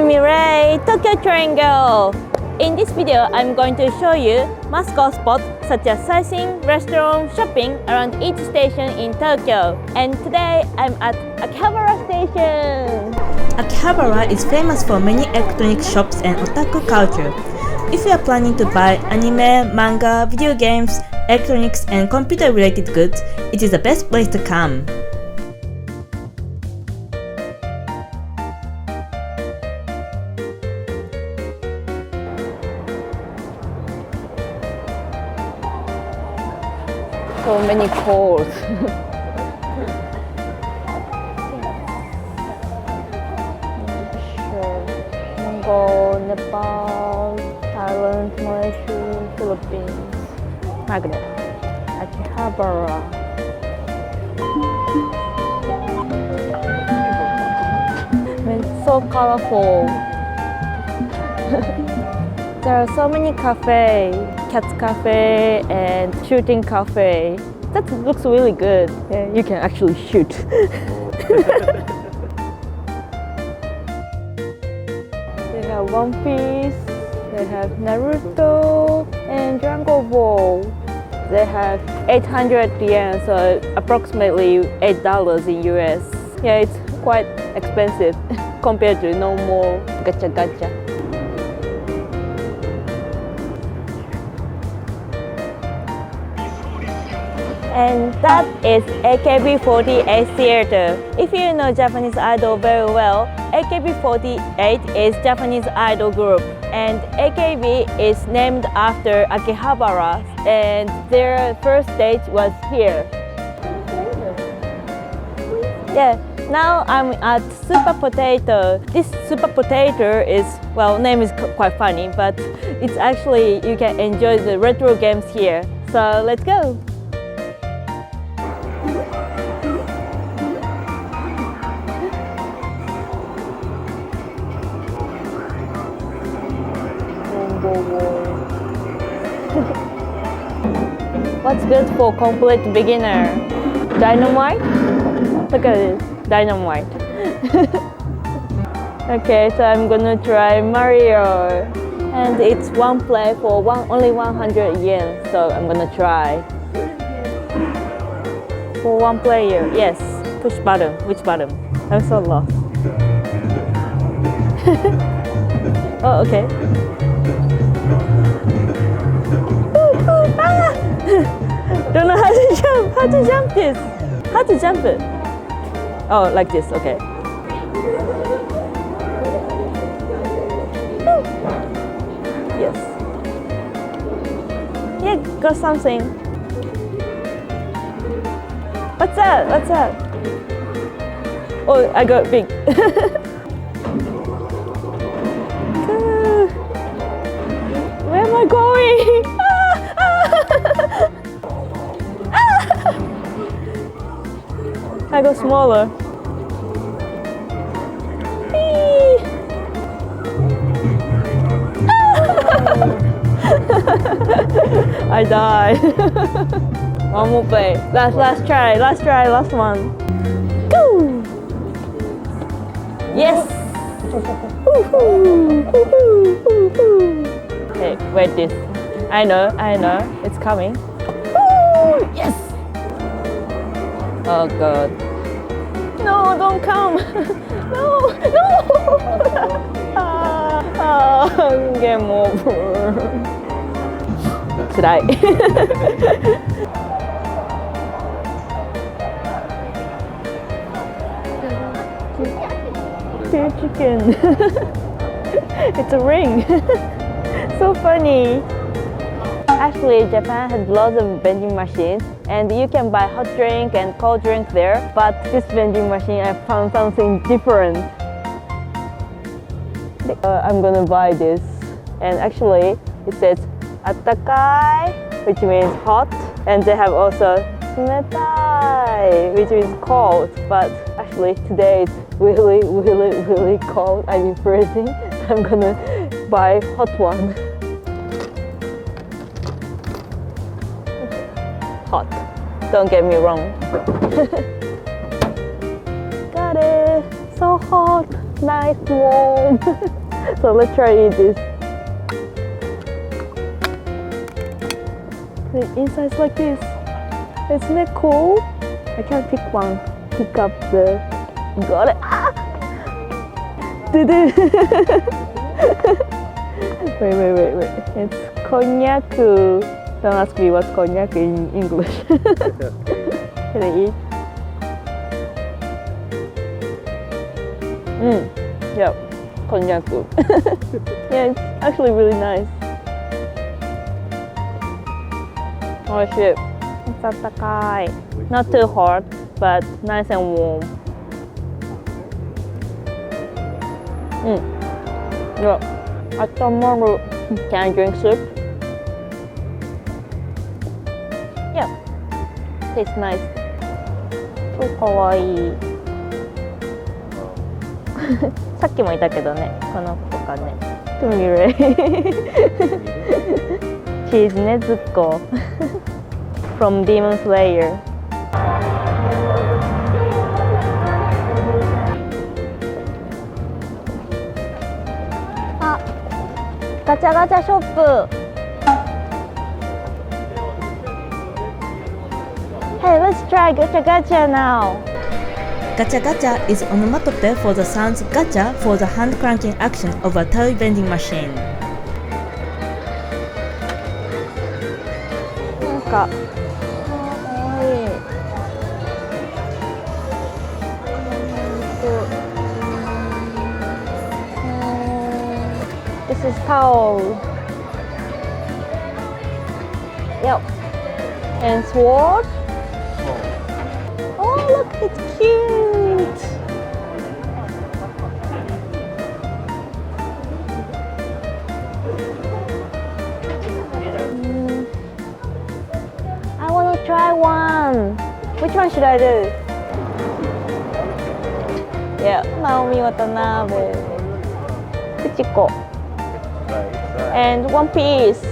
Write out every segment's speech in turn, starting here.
Mireille, TokyoTrainGirl. In this video, I'm going to show you must-go spots such as sightseeing, restaurant, shopping around each station in Tokyo. And today, I'm at Akihabara Station. Akihabara is famous for many electronic shops and otaku culture. If you are planning to buy anime, manga, video games, electronics, and computer-related goods, it is the best place to come. So many calls. Mongol, Nepal, Thailand, Malaysia, Philippines. Magnet. Akihabara. It's so colorful. There are so many cafes, cats cafe and shooting cafe. That looks really good. Yeah, you can actually shoot. They have One Piece, they have Naruto and Dragon Ball. They have 800 yen, so approximately $8 in US. Yeah, it's quite expensive compared to normal gacha. And that is AKB48 Theater. If you know Japanese idol very well, AKB48 is Japanese idol group. And AKB is named after Akihabara, and their first stage was here. Yeah, now I'm at Super Potato. This Super Potato is, well, name is quite funny, but it's actually, you can enjoy the retro games here. So let's go. What's good for complete beginner? Dynamite? Look at this, dynamite. Okay, so I'm gonna try Mario. And it's one play for only 100 yen, so I'm gonna try. For one player, yes. Push button, which button? I'm so lost. Oh, okay. Don't know how to jump. How to jump this? How to jump it? Oh, like this. Okay. Yes. Yeah, got something. What's that? What's that? Oh, I got big. Where am I going? I go smaller. I died. One more play. Last try, last one. Go! Yes! Okay, wait this. I know, it's coming. Woo! Yes! Oh god. No, don't come! No! Game over. Should I? Two chicken. It's a ring. So funny. Actually, Japan has lots of vending machines, and you can buy hot drink and cold drink there. But this vending machine, I found something different. I'm gonna buy this, and actually, it says "Attakai," which means hot, and they have also "Sumetai," which means cold. But actually, today it's really cold. I mean freezing. I'm gonna buy hot one. Hot. Don't get me wrong. Got it. So hot. nice warm. So let's try eat this. The inside's like this. Isn't it cool? I can't pick one. Pick up the. Got it. Ah! Wait. It's Konnichiwa. Don't ask me what's cognac in English. Can I eat? Yep, cognac. Yeah, it's actually really nice. Oh shit. It's atakai. Not too hot, but nice and warm. Yeah. Tomorrow, can I drink soup? Yeah. Tastes nice. Oh, kawaii. さっきもいたけどね、この子とかね。Mireille. She's Nezuko from Demon Slayer. Ah, GACHAGACHA shop. Hey, let's try GACHAGACHA now. GACHAGACHA is onomatopoeia for the sounds gacha for the hand cranking action of a toy vending machine. なんか、かわいい。This is towel. Yep. And sword. Oh, look, it's cute. I want to try one. Which one should I do? Yeah, Naomi Watanabe. Kuchiko. And One Piece.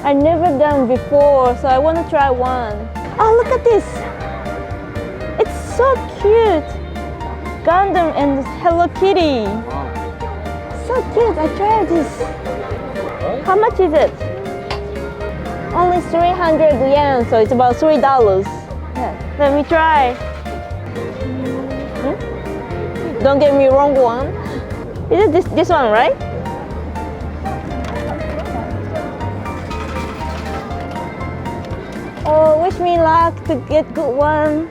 I've never done before, so I want to try one. Oh, look at this! It's so cute! Gundam and Hello Kitty. So cute, I tried this. How much is it? Only 300 yen, so it's about $3. Yeah. Let me try. Don't get me wrong one. Is it this one, right? Oh, wish me luck to get good one.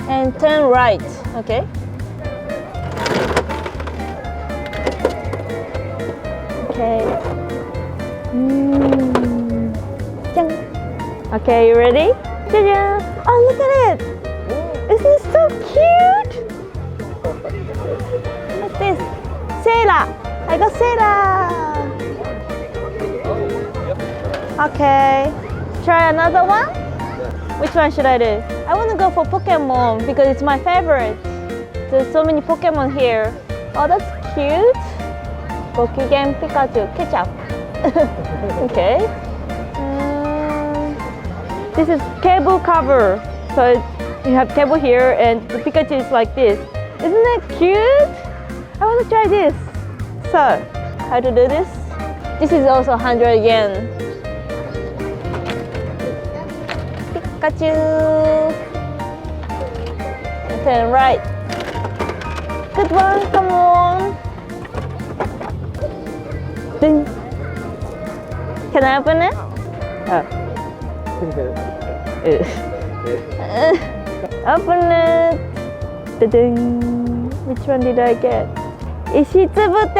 And turn right, okay? Okay. Okay, you ready? Oh, look at it! Isn't it so cute? What's this? Sailor! I got Sailor! Okay. Try another one? Which one should I do? I want to go for Pokemon because it's my favorite. There's so many Pokemon here. Oh, that's cute. Gokigen Pikachu ketchup. Okay. This is cable cover. So you have cable here and the Pikachu is like this. Isn't that cute? I want to try this. So, how to do this? This is also 100 yen. Pikachu. Turn right. Good one, come on. Ding. Can I open it? Oh. Open it. Ding. Which one did I get? Ishitsubute.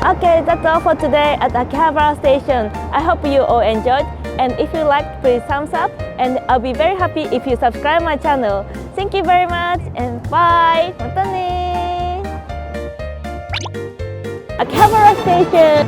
Okay, that's all for today at Akihabara Station. I hope you all enjoyed, and if you liked, please thumbs up, and I'll be very happy if you subscribe my channel. Thank you very much, and bye! またねー! Akihabara Station.